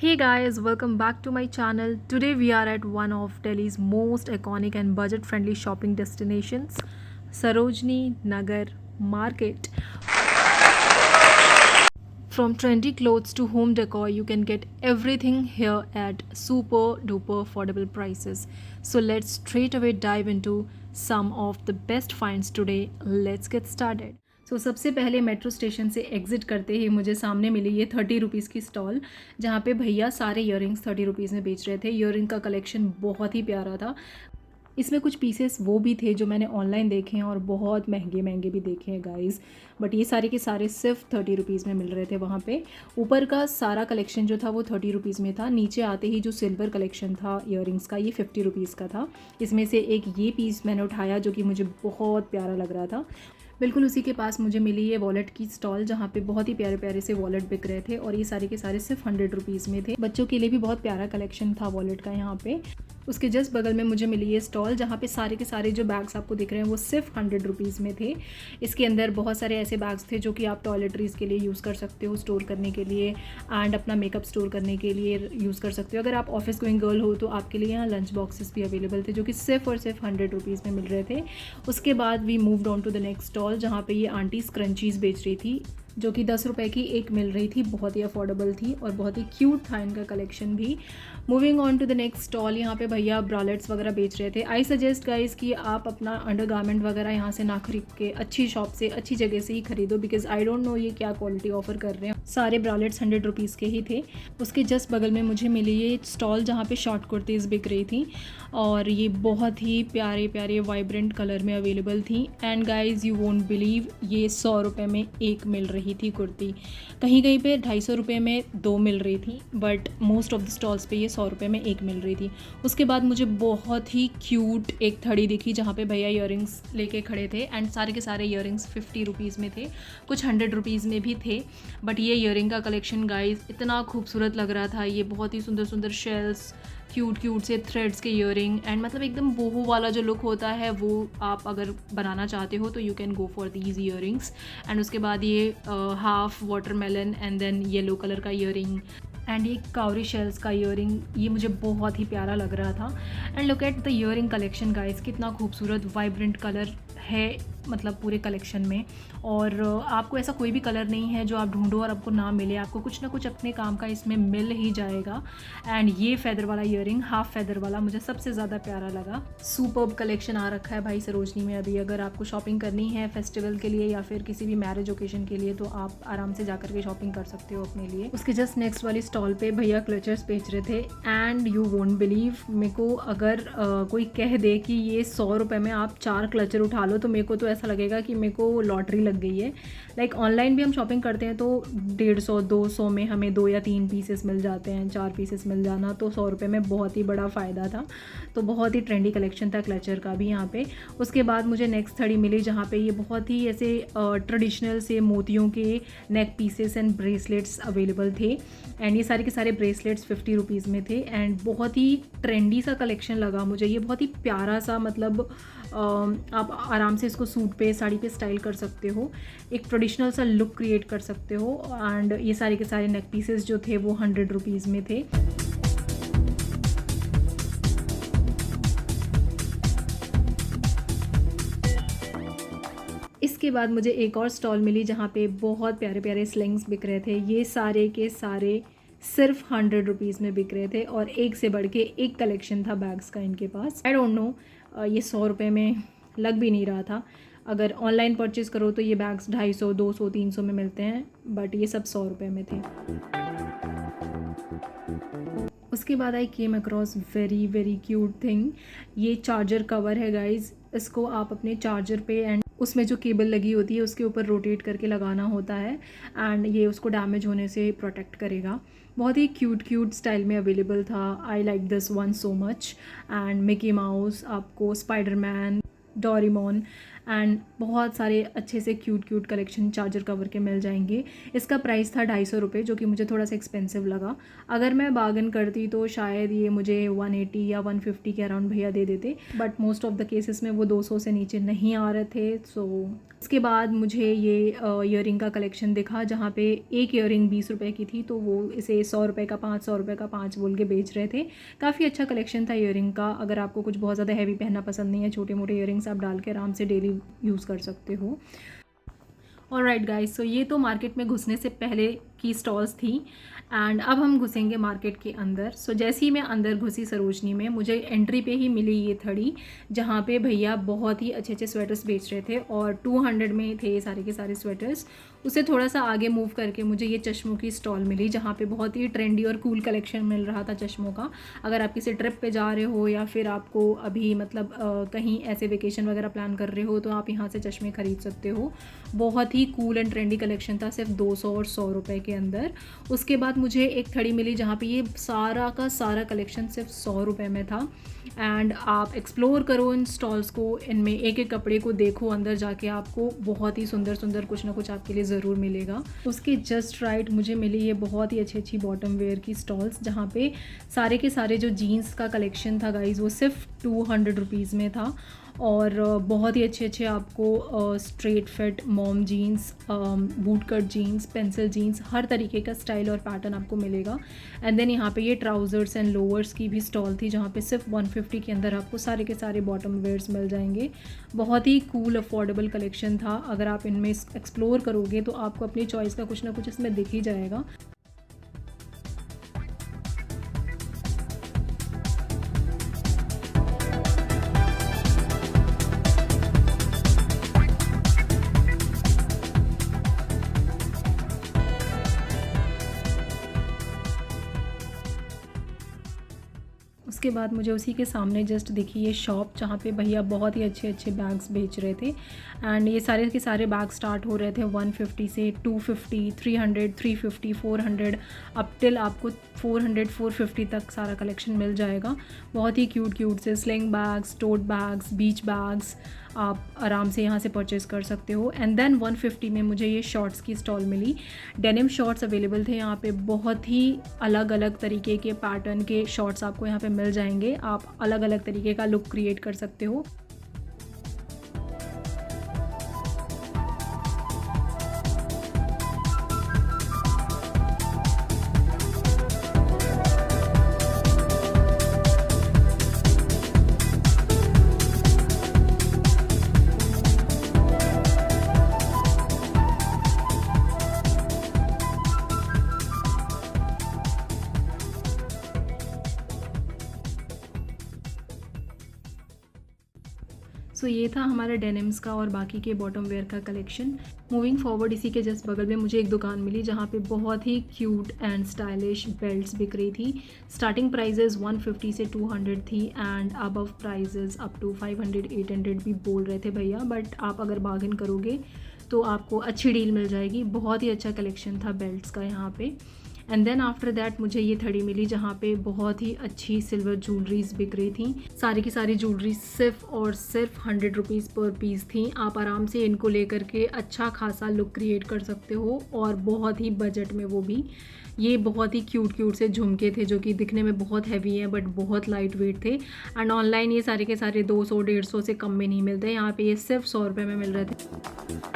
Hey guys, welcome back to my channel. Today we are at one of Delhi's most iconic and budget friendly shopping destinations, Sarojini Nagar Market. From trendy clothes to home decor, you can get everything here at super duper affordable prices. So let's straight away dive into some of the best finds today. Let's get started. सबसे पहले metro station से exit करते ही मुझे सामने मिली ये 30 rupees की stall, जहाँ पे भैया सारे ईयरिंग्स 30 रुपीज़ में बेच रहे थे। ईयरिंग का कलेक्शन बहुत ही प्यारा था। इसमें कुछ पीसेस वो भी थे जो मैंने ऑनलाइन देखे हैं और बहुत महंगे महंगे भी देखे हैं गाइस, बट ये सारे के सारे सिर्फ 30 रुपीज़ में मिल रहे थे वहाँ पे। ऊपर का सारा कलेक्शन जो था वो 30 रुपीज़ में था। नीचे आते ही जो सिल्वर कलेक्शन था ईयरिंग्स का, ये 50 रुपीज़ का था। इसमें से एक ये पीस मैंने उठाया जो कि मुझे बहुत प्यारा लग रहा था। बिल्कुल उसी के पास मुझे मिली ये वॉलेट की स्टॉल, जहाँ पे बहुत ही प्यारे प्यारे से वॉलेट बिक रहे थे और ये सारे के सारे सिर्फ 100 रुपीज़ में थे। बच्चों के लिए भी बहुत प्यारा कलेक्शन था वॉलेट का यहाँ पे। उसके जस्ट बगल में मुझे मिली ये स्टॉल, जहाँ पे सारे के सारे जो बैग्स आपको दिख रहे हैं वो सिर्फ 100 रुपीज़ में थे। इसके अंदर बहुत सारे ऐसे बैग्स थे जो कि आप टॉयलेटरीज़ के लिए यूज़ कर सकते हो, स्टोर करने के लिए एंड अपना मेकअप स्टोर करने के लिए यूज़ कर सकते हो। अगर आप ऑफिस गोइंग गर्ल हो तो आपके लिए यहाँ लंच बॉक्सेस भी अवेलेबल थे जो कि सिर्फ और सिर्फ 100 रुपीज़ में मिल रहे थे। उसके बाद we moved on to the next stall, जहाँ पे ये आंटी स्क्रंचीज़ बेच रही थी जो कि 10 रुपये की एक मिल रही थी। बहुत ही अफोर्डेबल थी और बहुत ही क्यूट था इनका कलेक्शन भी। Moving on to the next stall, यहाँ पे भैया ब्रालेट्स वगैरह बेच रहे थे। आई सजेस्ट गाइस कि आप अपना अंडरगारमेंट वगैरह यहाँ से ना खरीद के अच्छी शॉप से, अच्छी जगह से ही खरीदो, बिकॉज आई डोंट नो ये क्या क्वालिटी ऑफर कर रहे हैं। सारे ब्रालेट्स 100 रुपीज़ के ही थे। उसके जस्ट बगल में मुझे मिली ये स्टॉल, जहाँ पे शॉर्ट कुर्तीज़ बिक रही थी और ये बहुत ही प्यारे प्यारे वाइब्रेंट कलर में अवेलेबल थी। And guys you won't believe, ये 100 रुपये में एक मिल रही थी कुर्ती। कहीं कहीं पे 250 रुपये में दो मिल रही थी, but most of the stalls पे ये 100 रुपये में एक मिल रही थी। उसके बाद मुझे बहुत ही क्यूट एक थड़ी दिखी, जहाँ पे भैया ईयरिंग्स लेके खड़े थे एंड सारे के सारे ईयरिंग्स 50 रुपीज़ में थे, कुछ 100 रुपीज़ में भी थे। बट ये ईयरिंग का कलेक्शन गाइज इतना खूबसूरत लग रहा था। ये बहुत ही सुंदर सुंदर शेल्स, क्यूट क्यूट से थ्रेड्स के ईयरिंग एंड मतलब एकदम बोहो वाला जो लुक होता है वो आप अगर बनाना चाहते हो तो you can go for these earrings. And उसके बाद ये half watermelon and then yellow colour का ईयरिंग एंड ये कावरी शेल्स का ईयरिंग, ये मुझे बहुत ही प्यारा लग रहा था। And look at the earring collection guys, कितना खूबसूरत वाइब्रेंट कलर है मतलब पूरे कलेक्शन में। और आपको ऐसा कोई भी कलर नहीं है जो आप ढूंढो और आपको ना मिले, आपको कुछ ना कुछ अपने काम का इसमें मिल ही जाएगा। एंड ये फेदर वाला ईयरिंग, हाफ फेदर वाला, मुझे सबसे ज़्यादा प्यारा लगा। सुपर्ब कलेक्शन आ रखा है भाई सरोजनी में अभी। अगर आपको शॉपिंग करनी है फेस्टिवल के लिए या फिर किसी भी मैरिज ओकेजन के लिए तो आप आराम से जाकर के शॉपिंग कर सकते हो अपने लिए। उसके जस्ट नेक्स्ट वाली स्टॉल पे भैया क्लचर्स बेच रहे थे एंड यू वोंट बिलीव, मेरे को अगर कोई कह दे कि ये 100 रुपये में आप 4 क्लचर उठा लो तो मेरे को तो ऐसा लगेगा कि मेरे को लॉटरी लग गई है। लाइक ऑनलाइन भी हम शॉपिंग करते हैं तो 150-200 में हमें 2 या 3 पीसेस मिल जाते हैं, 4 पीसेस मिल जाना तो 100 रुपये में बहुत ही बड़ा फ़ायदा था। तो बहुत ही ट्रेंडी कलेक्शन था क्लचर का भी यहाँ पे। उसके बाद मुझे नेक्स्ट थड़ी मिली, जहाँ पे ये बहुत ही ऐसे ट्रेडिशनल से मोतियों के नेक पीसेस एंड ब्रेसलेट्स अवेलेबल थे। एंड ये सारे के सारे ब्रेसलेट्स 50 रुपीज़ में थे एंड बहुत ही ट्रेंडी सा कलेक्शन लगा मुझे ये। बहुत ही प्यारा सा, मतलब आप आराम से इसको सूट पे, साड़ी पे स्टाइल कर सकते हो, एक ट्रेडिशनल सा लुक क्रिएट कर सकते हो। एंड ये सारे के सारे नेक पीसेस जो थे वो 100 रुपीज़ में थे। इसके बाद मुझे एक और स्टॉल मिली, जहाँ पे बहुत प्यारे प्यारे स्लिंग्स बिक रहे थे। ये सारे के सारे सिर्फ 100 रुपीज़ में बिक रहे थे और एक से बढ़ के एक कलेक्शन था बैग्स का इनके पास। आई डोंट नो, ये 100 रुपये में लग भी नहीं रहा था। अगर ऑनलाइन परचेज़ करो तो ये बैग्स 250, 200, 300 में मिलते हैं, बट ये सब 100 रुपये में थे। उसके बाद I came across very very cute thing. ये चार्जर कवर है गाइज। इसको आप अपने चार्जर पे एंड उसमें जो केबल लगी होती है उसके ऊपर रोटेट करके लगाना होता है एंड ये उसको डैमेज होने से प्रोटेक्ट करेगा। बहुत ही क्यूट क्यूट स्टाइल में अवेलेबल था। I like this one so much. And Mickey mouse, आपको स्पाइडरमैन, डोरेमोन एंड बहुत सारे अच्छे से cute cute collection charger cover के मिल जाएंगे। इसका प्राइस था 250 रुपये, जो कि मुझे थोड़ा सा एक्सपेंसिव लगा। अगर मैं बार्गन करती तो शायद ये मुझे 180 या 150 के अराउंड भैया दे देते, but most of the cases में वो 200 से नीचे नहीं आ रहे थे। सो उसके बाद मुझे ये ईयरिंग का कलेक्शन दिखा, जहाँ पे एक ईयरिंग 20 रुपए की थी, तो वो इसे 100 रुपये का 5, 100 रुपये का 5 बोल के बेच रहे थे। काफ़ी अच्छा कलेक्शन था ईयरिंग का। अगर आपको कुछ बहुत ज़्यादा हैवी पहनना पसंद नहीं है, छोटे मोटे ईयरिंग्स आप डाल के आराम से डेली यूज़ कर सकते हो। ऑलराइट गाइस, सो ये तो मार्केट में घुसने से पहले की स्टॉल्स थी, एंड अब हम घुसेंगे मार्केट के अंदर। सो जैसे ही मैं अंदर घुसी सरोजनी में, मुझे एंट्री पे ही मिली ये थड़ी, जहाँ पे भैया बहुत ही अच्छे अच्छे स्वेटर्स बेच रहे थे और 200 में थे ये सारे के सारे स्वेटर्स। उससे थोड़ा सा आगे मूव करके मुझे ये चश्मों की स्टॉल मिली, जहाँ पे बहुत ही ट्रेंडी और कूल कलेक्शन मिल रहा था चश्मों का। अगर आप किसी ट्रिप पे जा रहे हो या फिर आपको अभी मतलब कहीं ऐसे वेकेशन वगैरह प्लान कर रहे हो, तो आप यहाँ से चश्मे खरीद सकते हो। बहुत ही कूल एंड ट्रेंडी कलेक्शन था, सिर्फ 200 और 100 रुपये के अंदर। उसके बाद मुझे एक थड़ी मिली, जहाँ पे ये सारा का सारा कलेक्शन सिर्फ 100 रुपये में था। एंड आप एक्सप्लोर करो इन स्टॉल्स को, इनमें एक एक कपड़े को देखो, अंदर जाके आपको बहुत ही सुंदर सुंदर कुछ ना कुछ आपके लिए ज़रूर मिलेगा। उसके जस्ट राइट मुझे मिली ये बहुत ही अच्छी अच्छी बॉटम वेयर की स्टॉल्स, जहाँ पे सारे के सारे जो जीन्स का कलेक्शन था गाइज़, वो सिर्फ 200 रुपीज़ में था। और बहुत ही अच्छे अच्छे आपको straight fit mom jeans, boot cut jeans, pencil jeans, हर तरीके का स्टाइल और पैटर्न आपको मिलेगा। एंड देन यहाँ पे ये ट्राउज़र्स एंड लोअर्स की भी स्टॉल थी, जहाँ पे सिर्फ 150 के अंदर आपको सारे के सारे बॉटम वेयर्स मिल जाएंगे। बहुत ही कूल अफोर्डेबल कलेक्शन था। अगर आप इनमें एक्सप्लोर करोगे तो आपको अपनी चॉइस का कुछ ना कुछ इसमें दिख ही जाएगा। उसके बाद मुझे उसी के सामने जस्ट दिखी ये शॉप, जहाँ पे भैया बहुत ही अच्छे अच्छे बैग्स बेच रहे थे। एंड ये सारे के सारे बैग स्टार्ट हो रहे थे 150 से 250, 300, 350, 400, अप टिल आपको 400, 450 तक सारा कलेक्शन मिल जाएगा। बहुत ही क्यूट क्यूट से स्लिंग बैग्स, टोट बैग्स, बीच बैग्स आप आराम से यहाँ से परचेज़ कर सकते हो। एंड देन 150 में मुझे ये शॉर्ट्स की स्टॉल मिली। डेनिम शॉर्ट्स अवेलेबल थे यहाँ पे, बहुत ही अलग अलग तरीके के पैटर्न के शॉर्ट्स आपको यहाँ पे मिल जाएंगे। आप अलग अलग तरीके का लुक क्रिएट कर सकते हो। सो ये था हमारा डेनिम्स का और बाकी के बॉटम वेयर का कलेक्शन। मूविंग फॉरवर्ड, इसी के जस्ट बगल में मुझे एक दुकान मिली, जहाँ पे बहुत ही क्यूट एंड स्टाइलिश बेल्ट्स बिक रही थी। स्टार्टिंग प्राइजेस 150 से 200 थी and above prices up to 500, 800 भी बोल रहे थे भैया। बट आप अगर बार्गेन करोगे तो आपको अच्छी डील मिल जाएगी। बहुत ही अच्छा कलेक्शन था बेल्ट्स का यहाँ पे। एंड देन आफ्टर दैट मुझे ये थड़ी मिली, जहाँ पे बहुत ही अच्छी सिल्वर ज्वेलरीज बिक रही थी। सारी की सारी ज्वेलरी सिर्फ और सिर्फ 100 रुपीज़ पर पीस थी। आप आराम से इनको लेकर के अच्छा खासा लुक क्रिएट कर सकते हो, और बहुत ही बजट में वो भी। ये बहुत ही क्यूट क्यूट से झुमके थे, जो कि दिखने में बहुत हैवी हैं बट बहुत लाइट वेट थे। एंड ऑनलाइन ये सारे के सारे 200, 150 से कम में नहीं मिलते। यहाँ पे ये सिर्फ 100 रुपये में मिल रहे थे।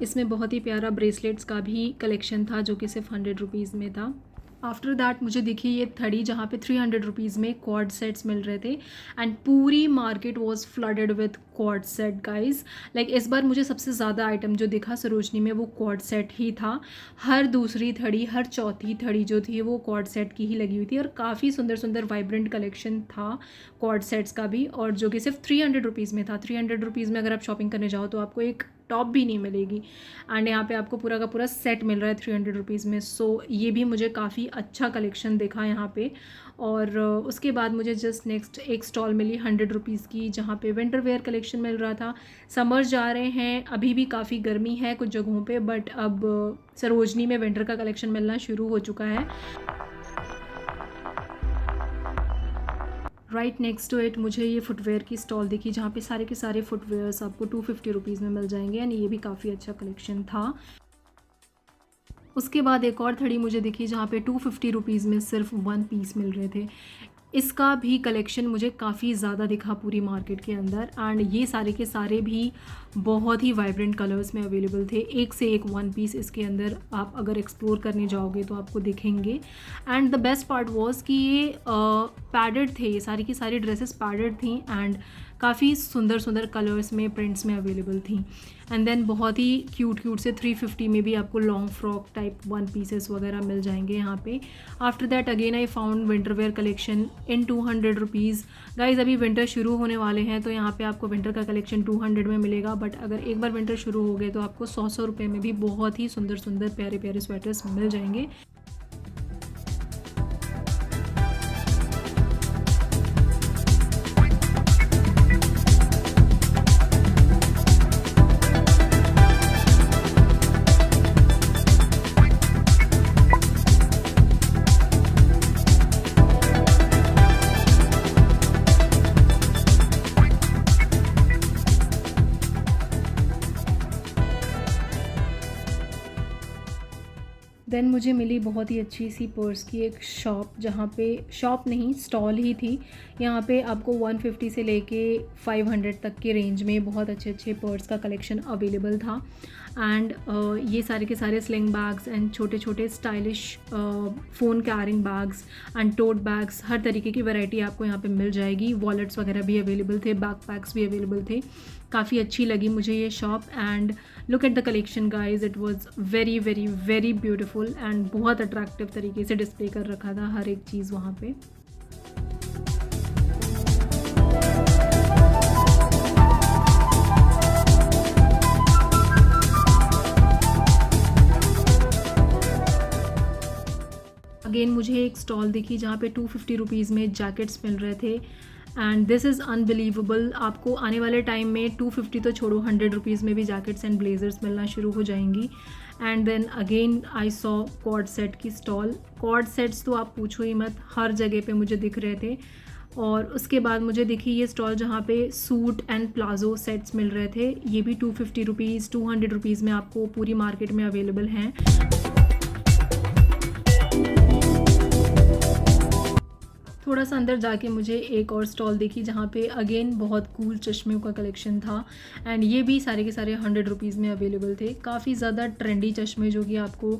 इसमें बहुत ही प्यारा ब्रेसलेट्स का भी कलेक्शन था, जो कि सिर्फ 100 रुपीज़ में था। आफ्टर दैट मुझे दिखी ये थड़ी, जहाँ पे 300 रुपीज़ में क्वाड सेट्स मिल रहे थे। एंड पूरी market was flooded with quad set guys. Like इस बार मुझे सबसे ज़्यादा आइटम जो दिखा सरोजनी में, वो क्वाड सेट ही था। हर दूसरी थड़ी, हर चौथी थड़ी जो थी, वो क्वाड सेट की ही लगी हुई थी। और काफ़ी सुंदर सुंदर वाइब्रेंट कलेक्शन था क्वाड सेट्स का भी, और जो कि सिर्फ 300 रुपीज़ में था। 300 रुपीज़ में अगर आप शॉपिंग करने जाओ तो आपको एक टॉप भी नहीं मिलेगी। एंड यहाँ पे आपको पूरा का पूरा सेट मिल रहा है 300 रुपीज़ में। सो ये भी मुझे काफ़ी अच्छा कलेक्शन दिखा यहाँ पे। और उसके बाद मुझे जस्ट नेक्स्ट एक स्टॉल मिली 100 रुपीज़ की, जहाँ पे विंटर वेयर कलेक्शन मिल रहा था। समर्स जा रहे हैं, अभी भी काफ़ी गर्मी है कुछ जगहों पे, बट अब सरोजनी में विंटर का कलेक्शन मिलना शुरू हो चुका है। राइट नेक्स्ट टू इट मुझे ये फुटवेयर की स्टॉल दिखी, जहाँ पे सारे के सारे फुटवेयर्स आपको 250 रुपीज़ में मिल जाएंगे। एंड ये भी काफ़ी अच्छा कलेक्शन था। उसके बाद एक और थड़ी मुझे दिखी, जहाँ पे 250 रुपीज़ में सिर्फ 1 पीस मिल रहे थे। इसका भी कलेक्शन मुझे काफ़ी ज़्यादा दिखा पूरी मार्केट के अंदर, एंड ये सारे के सारे भी बहुत ही वाइब्रेंट कलर्स में अवेलेबल थे। एक से एक वन पीस इसके अंदर आप अगर एक्सप्लोर करने जाओगे तो आपको दिखेंगे। And the best part was कि ये पैडेड थे, ये सारी की सारी ड्रेसेस पैडेड थी एंड काफ़ी सुंदर सुंदर कलर्स में, प्रिंट्स में अवेलेबल थी। एंड देन बहुत ही क्यूट से 350 में भी आपको long frock type one pieces वगैरह मिल जाएंगे यहाँ पे। After that again I found winter wear collection in 200 rupees. Guys अभी विंटर शुरू होने वाले हैं तो यहाँ पे आपको विंटर का कलेक्शन 200 में मिलेगा, बट अगर एक बार विंटर शुरू हो गए तो आपको 100 रुपये में भी बहुत ही सुंदर सुंदर प्यारे प्यारे स्वेटर्स मिल जाएंगे। देन मुझे मिली बहुत ही अच्छी सी पर्स की एक शॉप, जहाँ पे शॉप नहीं स्टॉल ही थी। यहाँ पे आपको 150 से लेके 500 तक के रेंज में बहुत अच्छे अच्छे पर्स का कलेक्शन अवेलेबल था। एंड ये सारे के सारे स्लिंग बैग्स एंड छोटे छोटे stylish phone carrying bags and tote bags, हर तरीके की वैरायटी आपको यहाँ पे मिल जाएगी। वॉलेट्स वगैरह भी अवेलेबल थे, बैकपैक्स भी अवेलेबल थे। काफ़ी अच्छी लगी मुझे ये shop. And look at the collection guys, it was very very very beautiful and बहुत अट्रैक्टिव तरीके से डिस्प्ले कर रखा था हर एक चीज़ वहाँ पे। अगेन मुझे एक स्टॉल दिखी जहाँ पे 250 रुपीज़ में जैकेट्स मिल रहे थे एंड दिस इज़ अनबिलीवेबल। आपको आने वाले टाइम में 250 तो छोड़ो, 100 रुपीज़ में भी जैकेट्स एंड ब्लेजर्स मिलना शुरू हो जाएंगी। And then again I saw cord set की स्टॉल। कॉर्ड सेट्स तो आप पूछो ही मत, हर जगह पे मुझे दिख रहे थे। और उसके बाद मुझे दिखी ये स्टॉल जहाँ पे सूट एंड प्लाजो सेट्स मिल रहे थे। ये भी 250 रुपीज़ 200 रुपीज़ में आपको पूरी मार्केट में अवेलेबल हैं। थोड़ा सा अंदर जाके मुझे एक और स्टॉल दिखी जहाँ पे अगेन बहुत कूल चश्मे का कलेक्शन था एंड ये भी सारे के सारे 100 रुपीज़ में अवेलेबल थे। काफ़ी ज़्यादा ट्रेंडी चश्मे जो कि आपको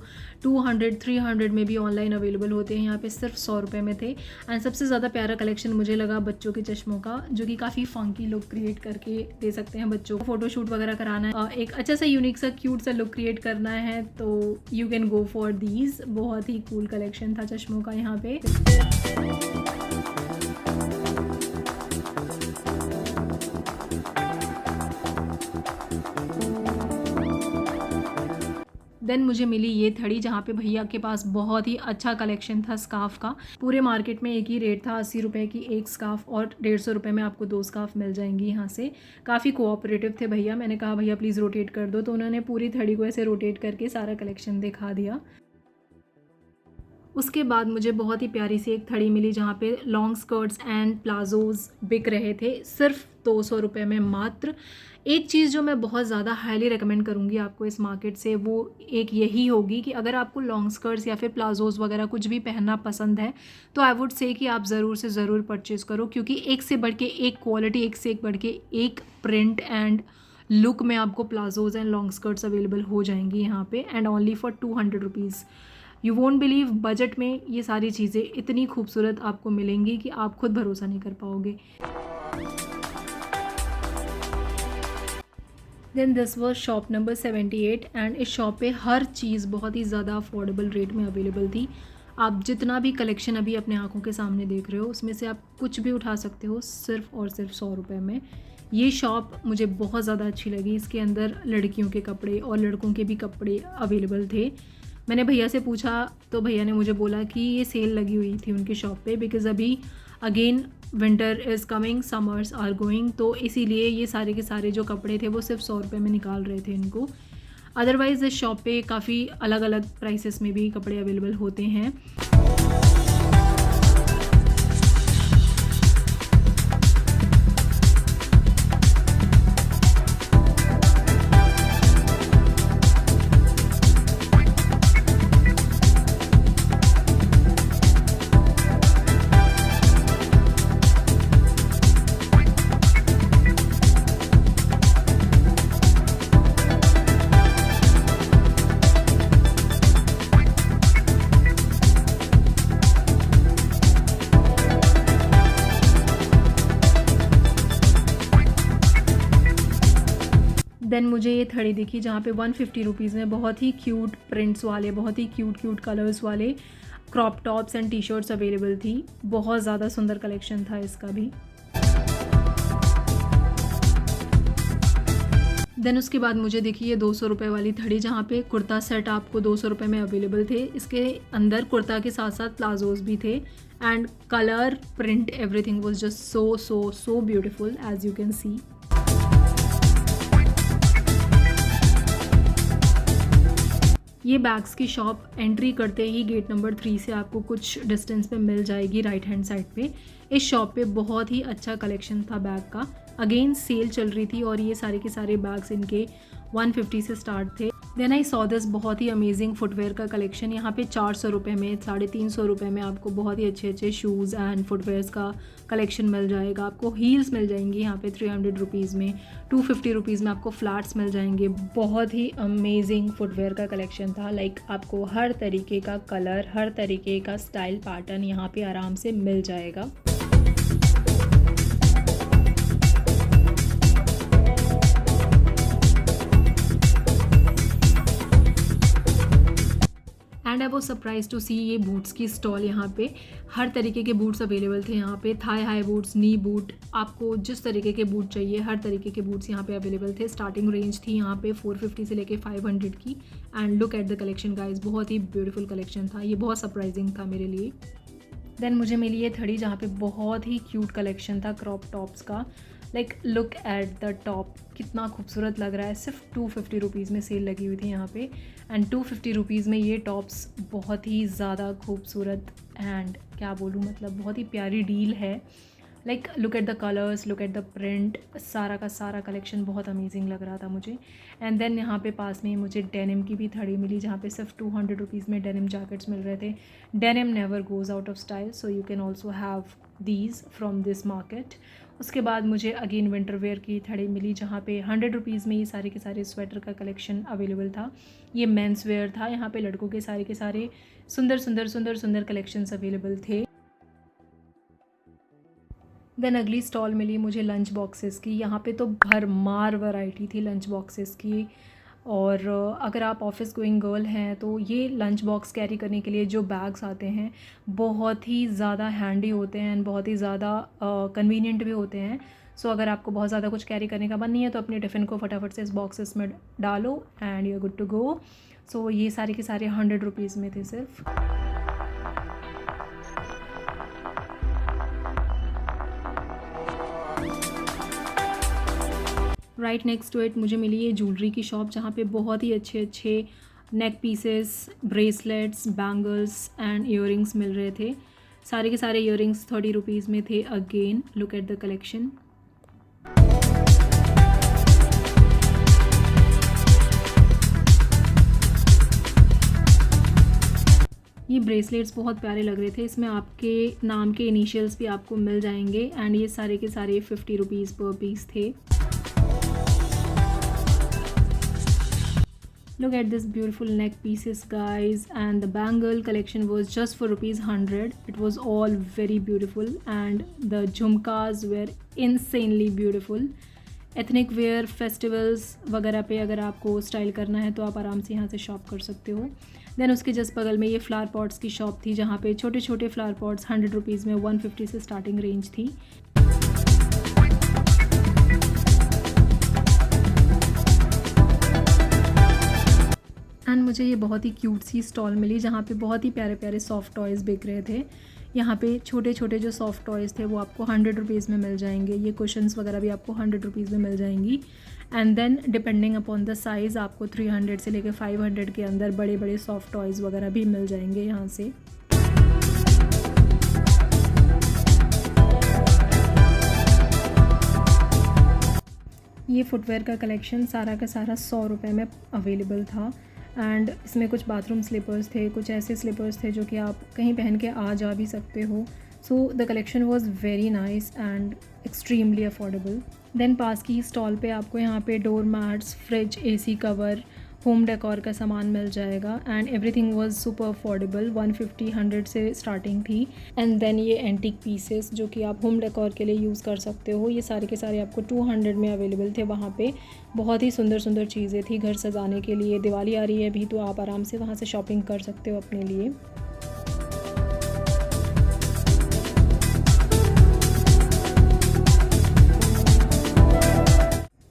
200-300 में भी ऑनलाइन अवेलेबल होते हैं, यहाँ पे सिर्फ 100 रुपये में थे। एंड सबसे ज़्यादा प्यारा कलेक्शन मुझे लगा बच्चों के चश्मों का, जो कि काफ़ी फंकी लुक क्रिएट करके दे सकते हैं बच्चों को। फोटोशूट वगैरह कराना है, एक अच्छा सा यूनिक सा क्यूट सा लुक क्रिएट करना है तो you can go for these. बहुत ही कूल कलेक्शन था चश्मों का यहाँ पे। देन मुझे मिली ये थड़ी जहाँ पे भैया के पास बहुत ही अच्छा कलेक्शन था स्कार्फ का। पूरे मार्केट में एक ही रेट था, 80 रुपये की एक स्कार्फ और 150 रुपये में आपको 2 स्कार्फ मिल जाएंगी यहाँ से। काफ़ी कोऑपरेटिव थे भैया। मैंने कहा भैया प्लीज़ रोटेट कर दो, तो उन्होंने पूरी थड़ी को ऐसे रोटेट करके सारा कलेक्शन दिखा दिया। उसके बाद मुझे बहुत ही प्यारी सी एक थड़ी मिली जहाँ पे लॉन्ग स्कर्ट्स एंड प्लाजोज़ बिक रहे थे सिर्फ 200 रुपये में मात्र। एक चीज़ जो मैं बहुत ज़्यादा हाईली रिकमेंड करूँगी आपको इस मार्केट से, वो एक यही होगी कि अगर आपको लॉन्ग स्कर्ट्स या फिर प्लाजोज़ वगैरह कुछ भी पहनना पसंद है तो आई वुड से कि आप ज़रूर से ज़रूर परचेज़ करो, क्योंकि एक से बढ़ के एक क्वालिटी, एक से एक बढ़ के एक प्रिंट एंड लुक में आपको palazzos and long skirts available हो जाएंगी यहाँ पे and only for 200 rupees. You won't believe, budget में ये सारी चीज़ें इतनी खूबसूरत आपको मिलेंगी कि आप खुद भरोसा नहीं कर पाओगे। Then this was shop number 78 and इस शॉप पे हर चीज़ बहुत ही ज़्यादा अफोर्डेबल रेट में अवेलेबल थी। आप जितना भी कलेक्शन अभी अपने आंखों के सामने देख रहे हो उसमें से आप कुछ भी उठा सकते हो सिर्फ और सिर्फ 100 रुपये में। ये शॉप मुझे बहुत ज़्यादा अच्छी लगी। इसके अंदर लड़कियों के कपड़े और लड़कों के भी कपड़े अवेलेबल थे। मैंने भैया से पूछा तो भैया ने मुझे बोला कि ये सेल लगी हुई थी उनकी शॉप पे, बिकॉज़ अभी again winter is coming, summers are going, तो इसीलिए ये सारे के सारे जो कपड़े थे वो सिर्फ 100 रुपये में निकाल रहे थे इनको। अदरवाइज़ इस शॉप पे काफ़ी अलग अलग प्राइसेस में भी कपड़े अवेलेबल होते हैं। देन मुझे ये थड़ी दिखी जहाँ पे 150 रुपीज़ में बहुत ही क्यूट प्रिंट्स वाले, बहुत ही क्यूट कलर्स वाले crop tops and T shirts available थी। बहुत ज़्यादा सुंदर कलेक्शन था इसका भी। देन उसके बाद मुझे देखिए ये 200 रुपये वाली थड़ी जहाँ पे कुर्ता सेट आपको 200 रुपये में अवेलेबल थे। इसके अंदर कुर्ता के साथ साथ प्लाजोज भी थे and colour print everything was just so beautiful as you can see. ये बैग्स की शॉप एंट्री करते ही गेट नंबर 3 से आपको कुछ डिस्टेंस पे मिल जाएगी राइट हैंड साइड पे। इस शॉप पे बहुत ही अच्छा कलेक्शन था बैग का। अगेन सेल चल रही थी और ये सारे के सारे बैग्स इनके 150 से स्टार्ट थे। देन आई सॉ दिस बहुत ही अमेजिंग फुटवेयर का कलेक्शन। यहाँ पे 400 रुपये में, 350 रुपये में आपको बहुत ही अच्छे शूज़ एंड फुटवेयर्स का कलेक्शन मिल जाएगा। आपको हील्स मिल जाएंगी यहाँ पे 300 रुपीज़ में, 250 रुपीज़ में आपको फ्लैट्स मिल जाएंगे। बहुत ही अमेजिंग फुटवेयर का कलेक्शन था। लाइक आपको हर तरीके का कलर, हर तरीके का स्टाइल पैटर्न यहाँ पे आराम से मिल जाएगा। And I was surprise to see ये बूट्स की स्टॉल। यहाँ पे हर तरीके के बूट्स अवेलेबल थे। यहाँ पे थाई हाई बूट्स, नी बूट, आपको जिस तरीके के बूट चाहिए हर तरीके के बूट्स यहाँ पे अवेलेबल थे। स्टार्टिंग रेंज थी यहाँ पे 450 से लेके 500 की। And look at the collection guys, बहुत ही ब्यूटीफुल कलेक्शन था। ये बहुत सरप्राइजिंग था मेरे लिए। देन मुझे मिली ये थड़ी जहाँ पे बहुत ही क्यूट कलेक्शन था क्रॉप टॉप्स का। Like look at the top, कितना खूबसूरत लग रहा है। सिर्फ 250 रुपीज़ में सेल लगी हुई थी यहाँ पे एंड 250 रुपीज़ में ये टॉप्स बहुत ही ज़्यादा खूबसूरत एंड क्या बोलूँ, मतलब बहुत ही प्यारी डील है। Like look at the colours, look at the print, सारा का सारा कलेक्शन बहुत अमेजिंग लग रहा था मुझे। एंड देन यहाँ पे पास में मुझे डेनिम की भी थड़ी मिली जहाँ पे सिर्फ 200 रुपीज़ में डेनिम जैकेट्स मिल रहे थे। Denim never goes out of style, so you can also have these from this market. उसके बाद मुझे अगेन विंटर वेयर की थड़ी मिली जहाँ पे 100 रुपीज़ में ये सारे के सारे स्वेटर का कलेक्शन अवेलेबल था। ये मेंस वेयर था। यहाँ पे लड़कों के सारे के सारे सुंदर कलेक्शंस अवेलेबल थे। देन अगली स्टॉल मिली मुझे लंच बॉक्सेस की। यहाँ पे तो भरमार वैरायटी थी लंच बॉक्सेस की। और अगर आप ऑफिस गोइंग गर्ल हैं तो ये लंच बॉक्स कैरी करने के लिए जो बैग्स आते हैं बहुत ही ज़्यादा हैंडी होते हैं एंड बहुत ही ज़्यादा कन्वीनियंट भी होते हैं। सो अगर आपको बहुत ज़्यादा कुछ कैरी करने का मन नहीं है तो अपने टिफ़िन को फटाफट से इस बॉक्सेस में डालो and you are good to go. So ये सारे के सारे 100 रुपीज़ में थे सिर्फ। राइट नेक्स्ट टू इट मुझे मिली ये ज्वेलरी की शॉप जहाँ पे बहुत ही अच्छे neck pieces, bracelets, bangles and earrings मिल रहे थे। सारे के सारे ईयरिंग्स 30 रुपीज़ में थे। Again look at the collection. ये ब्रेसलेट्स बहुत प्यारे लग रहे थे। इसमें आपके नाम के इनिशियल्स भी आपको मिल जाएंगे एंड ये सारे के सारे 50 रुपीज़ पर पीस थे। Look at this beautiful neck pieces guys, and the bangle collection was just for ₹100. It was all very beautiful and the jhumkas were insanely beautiful. Ethnic wear festivals वगैरह पे अगर आपको स्टाइल करना है तो आप आराम से यहाँ से शॉप कर सकते हो। देन उसके जस्ट बगल में ये फ्लावर पॉट्स की शॉप थी जहाँ पे छोटे छोटे फ्लावर पॉट्स 100 रुपीज़ में 150 से स्टार्टिंग रेंज थी। एंड मुझे ये बहुत ही क्यूट सी स्टॉल मिली जहाँ पे बहुत ही प्यारे प्यारे सॉफ्ट टॉयज़ बिक रहे थे। यहाँ पे छोटे छोटे जो सॉफ्ट टॉयज़ थे वो आपको 100 रुपीज़ में मिल जाएंगे। ये कुशन्स वगैरह भी आपको 100 रुपीज़ में मिल जाएंगी। And then depending upon the size आपको 300 से लेकर 500 के अंदर बड़े बड़े सॉफ्ट टॉयज़ वगैरह भी मिल जाएंगे यहाँ से। ये फुटवेयर का कलेक्शन सारा का सारा 100 रुपये में अवेलेबल था। एंड इसमें कुछ बाथरूम स्लीपर्स थे, कुछ ऐसे स्लीपर्स थे जो कि आप कहीं पहन के आ जा भी सकते हो। So the collection was very nice and extremely affordable. Then पास की स्टॉल पे आपको यहाँ पे door mats, fridge, AC cover, home decor का सामान मिल जाएगा and everything was super affordable, 150 से स्टार्टिंग थी। एंड देन ये एंटीक पीसेस जो कि आप होम डेकोर के लिए यूज़ कर सकते हो, ये सारे के सारे आपको 200 में अवेलेबल थे वहाँ पे। बहुत ही सुंदर सुंदर चीज़ें थी घर सजाने के लिए। दिवाली आ रही है अभी, तो आप आराम से वहाँ से शॉपिंग कर सकते हो अपने लिए।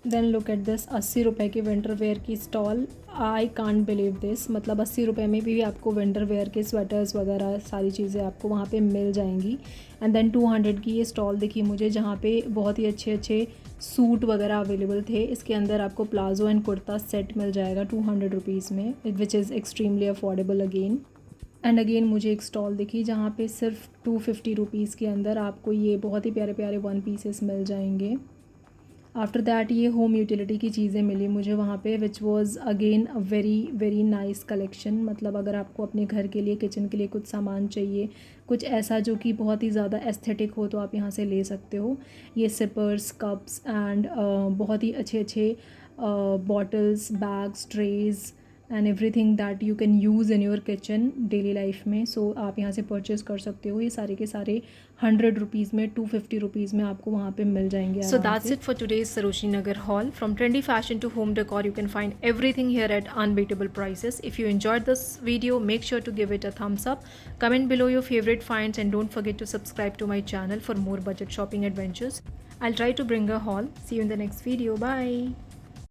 देन लुक एट दिस, 80 रुपये की विंटर वेयर की stall. I can't believe this, मतलब 80 रुपये में भी आपको विंटर वेयर के स्वेटर्स वगैरह सारी चीज़ें आपको वहाँ पे मिल जाएंगी। एंड देन 200 की ये स्टॉल दिखी मुझे, जहाँ पे बहुत ही अच्छे अच्छे सूट वगैरह अवेलेबल थे। इसके अंदर आपको प्लाजो एंड कुर्ता सेट मिल जाएगा 200 रुपीज़ में, which is extremely affordable again. And again मुझे एक स्टॉल दिखी जहाँ पे सिर्फ 250 रुपीज़ के अंदर आपको ये बहुत ही प्यारे प्यारे वन पीसेस मिल जाएंगे। आफ्टर दैट ये होम यूटिलिटी की चीज़ें मिली मुझे वहाँ पे, which was again a very very nice collection. मतलब अगर आपको अपने घर के लिए, किचन के लिए कुछ सामान चाहिए, कुछ ऐसा जो कि बहुत ही ज़्यादा एस्थेटिक हो, तो आप यहाँ से ले सकते हो। ये सिपर्स, कप्स एंड बहुत ही अच्छे अच्छे bottles, bags, trays and everything that you can use in your kitchen daily life में। सो आप यहाँ से परचेज़ कर सकते हो। ये सारे के सारे 100 रुपीज़ में, 250 रुपीज़ में आपको वहाँ पे मिल जाएंगे। So that's it for today's Sarojini Nagar haul. From trendy fashion to home decor, you can find everything here at unbeatable prices. If you enjoyed this video, make sure to give it a thumbs up. Comment below your favorite finds and don't forget to subscribe to my channel for more budget shopping adventures. I'll try to bring a haul. See you in the next video. Bye.